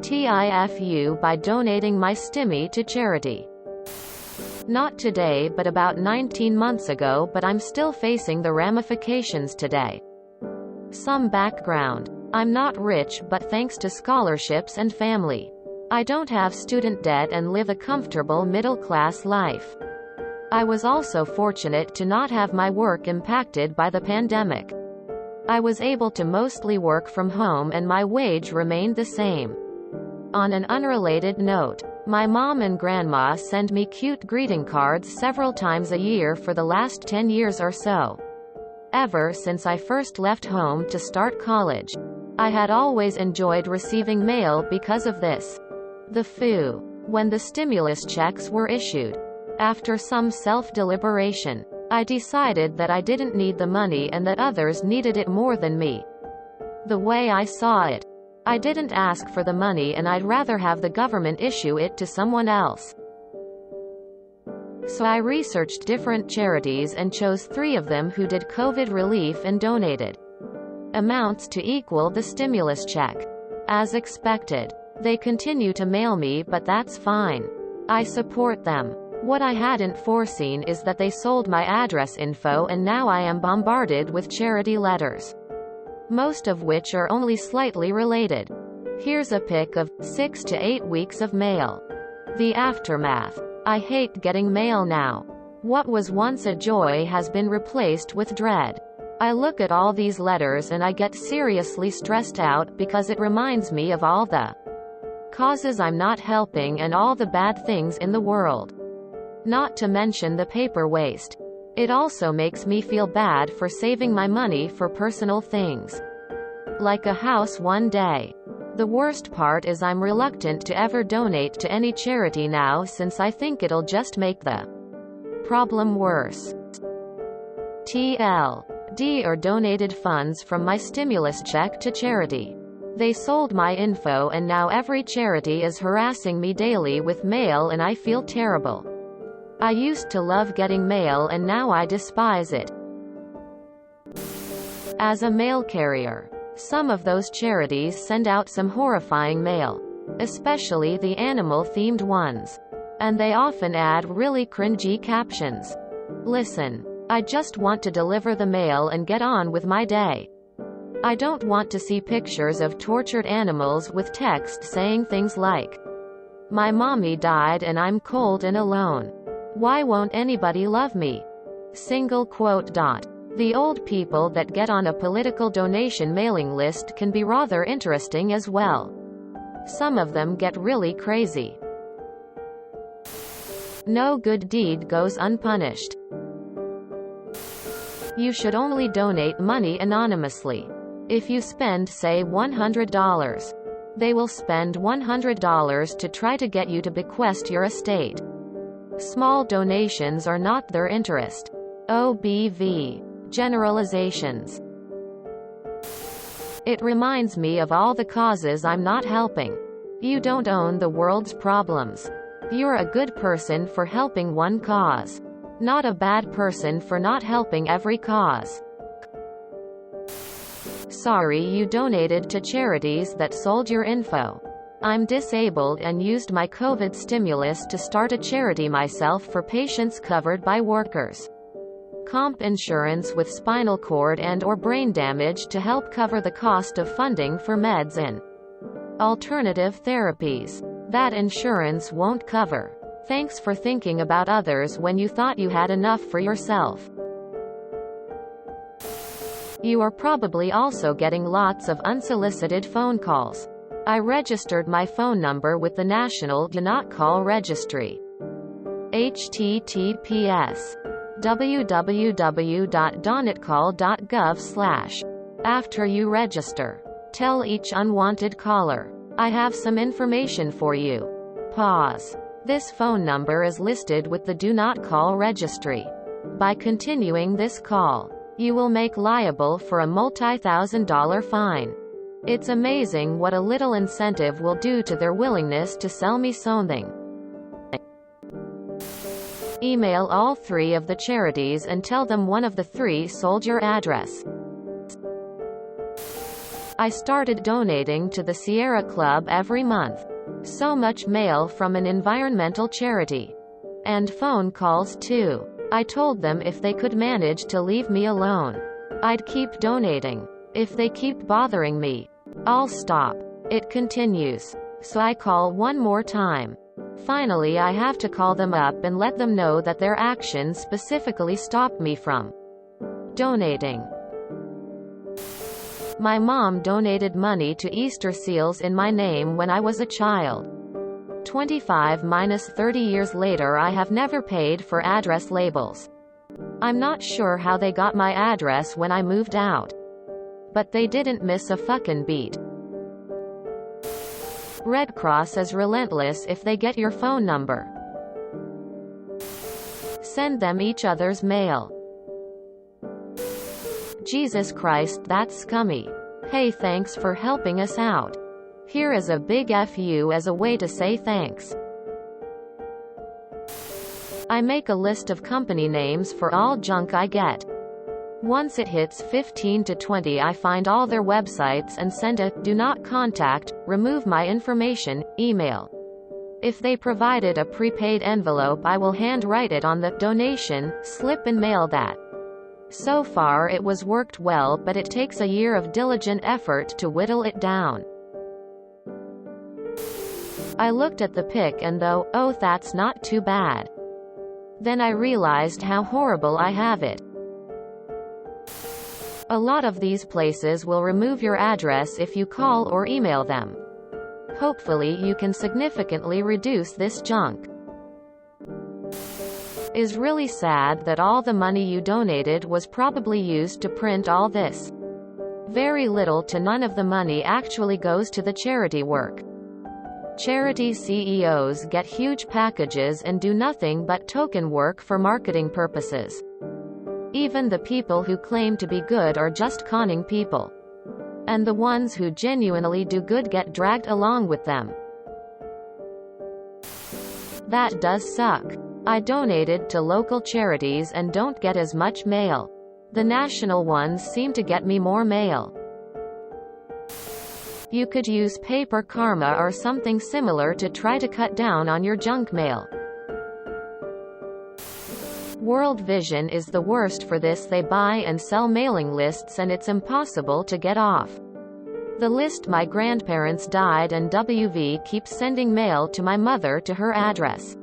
TIFU by donating my stimmy to charity. Not today but about 19 months ago, but I'm still facing the ramifications today. Some background. I'm not rich, but thanks to scholarships and family, I don't have student debt and live a comfortable middle-class life. I was also fortunate to not have my work impacted by the pandemic. I was able to mostly work from home and my wage remained the same. On an unrelated note, my mom and grandma send me cute greeting cards several times a year for the last 10 years or so. Ever since I first left home to start college, I had always enjoyed receiving mail because of this. The TIFU. When the stimulus checks were issued, after some self-deliberation, I decided that I didn't need the money and that others needed it more than me. The way I saw it, I didn't ask for the money and I'd rather have the government issue it to someone else. So I researched different charities and chose 3 of them who did COVID relief and donated amounts to equal the stimulus check. As expected, they continue to mail me, but that's fine. I support them. What I hadn't foreseen is that they sold my address info and now I am bombarded with charity letters, most of which are only slightly related. Here's a pic of 6 to 8 weeks of mail. The aftermath. I hate getting mail now. What was once a joy has been replaced with dread. I look at all these letters and I get seriously stressed out because it reminds me of all the causes I'm not helping and all the bad things in the world. Not to mention the paper waste. It also makes me feel bad for saving my money for personal things, like a house one day. The worst part is I'm reluctant to ever donate to any charity now since I think it'll just make the problem worse. TLD or donated funds from my stimulus check to charity. They sold my info and now every charity is harassing me daily with mail and I feel terrible. I used to love getting mail and now I despise it. As a mail carrier, some of those charities send out some horrifying mail, especially the animal-themed ones. And they often add really cringy captions. Listen, I just want to deliver the mail and get on with my day. I don't want to see pictures of tortured animals with text saying things like, "My mommy died and I'm cold and alone. Why won't anybody love me?" Single quote. The old people that get on a political donation mailing list can be rather interesting as well. Some of them get really crazy. No good deed goes unpunished. You should only donate money anonymously. If you spend, say, $100, they will spend $100 to try to get you to bequest your estate. Small donations are not their interest. OBV. Generalizations. It reminds me of all the causes I'm not helping. You don't own the world's problems. You're a good person for helping one cause, not a bad person for not helping every cause. Sorry you donated to charities that sold your info. I'm disabled and used my COVID stimulus to start a charity myself for patients covered by workers' comp insurance with spinal cord and/or brain damage to help cover the cost of funding for meds and alternative therapies that insurance won't cover. Thanks for thinking about others when you thought you had enough for yourself. You are probably also getting lots of unsolicited phone calls. I registered my phone number with the National Do Not Call Registry. https://www.donotcall.gov/. After you register, tell each unwanted caller, "I have some information for you." Pause. This phone number is listed with the Do Not Call Registry. By continuing this call, you will make liable for a multi-thousand-dollar fine. It's amazing what a little incentive will do to their willingness to sell me something. Email all 3 of the charities and tell them one of the 3 sold your address. I started donating to the Sierra Club every month. So much mail from an environmental charity. And phone calls too. I told them if they could manage to leave me alone, I'd keep donating. If they keep bothering me, I'll stop. It continues. So I call one more time. Finally, I have to call them up and let them know that their actions specifically stopped me from donating. My mom donated money to Easter seals in my name when I was a child. 25-30 years later, I have never paid for address labels. I'm not sure how they got my address when I moved out. But they didn't miss a fucking beat. Red Cross is relentless if they get your phone number. Send them each other's mail. Jesus Christ, that's scummy. Hey, thanks for helping us out. Here is a big FU as a way to say thanks. I make a list of company names for all junk I get. Once it hits 15 to 20, I find all their websites and send a "do not contact, remove my information" email. If they provided a prepaid envelope, I will handwrite it on the donation slip and mail that. So far it was worked well, but it takes a year of diligent effort to whittle it down. I looked at the pic and though, oh, that's not too bad. Then I realized how horrible I have it. A lot of these places will remove your address if you call or email them. Hopefully you can significantly reduce this junk. Is really sad that all the money you donated was probably used to print all this. Very little to none of the money actually goes to the charity work. Charity CEOs get huge packages and do nothing but token work for marketing purposes. Even the people who claim to be good are just conning people. And the ones who genuinely do good get dragged along with them. That does suck. I donated to local charities and don't get as much mail. The national ones seem to get me more mail. You could use paper karma or something similar to try to cut down on your junk mail. World Vision is the worst for this. They buy and sell mailing lists and it's impossible to get off. The list my grandparents died and WV keeps sending mail to my mother to her address,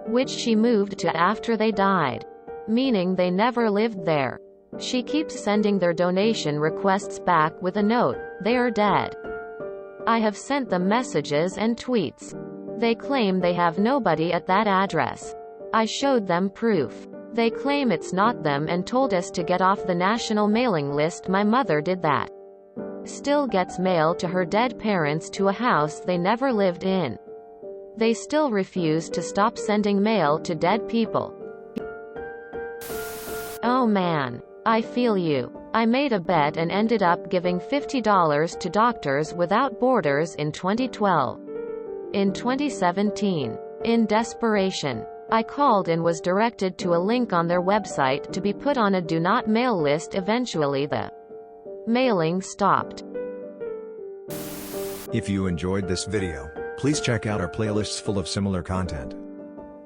which she moved to after they died, meaning they never lived there. She keeps sending their donation requests back with a note, "They are dead." I have sent them messages and tweets. They claim they have nobody at that address. I showed them proof. They claim it's not them and told us to get off the national mailing list. My mother did that. Still gets mail to her dead parents to a house they never lived in. They still refuse to stop sending mail to dead people. Oh man. I feel you. I made a bet and ended up giving $50 to Doctors Without Borders in 2012. In 2017, in desperation, I called and was directed to a link on their website to be put on a do not mail list. Eventually the mailing stopped. If you enjoyed this video, please check out our playlists full of similar content.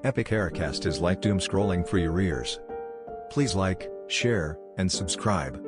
Epic Haircast is like doom scrolling for your ears. Please like, share, and subscribe.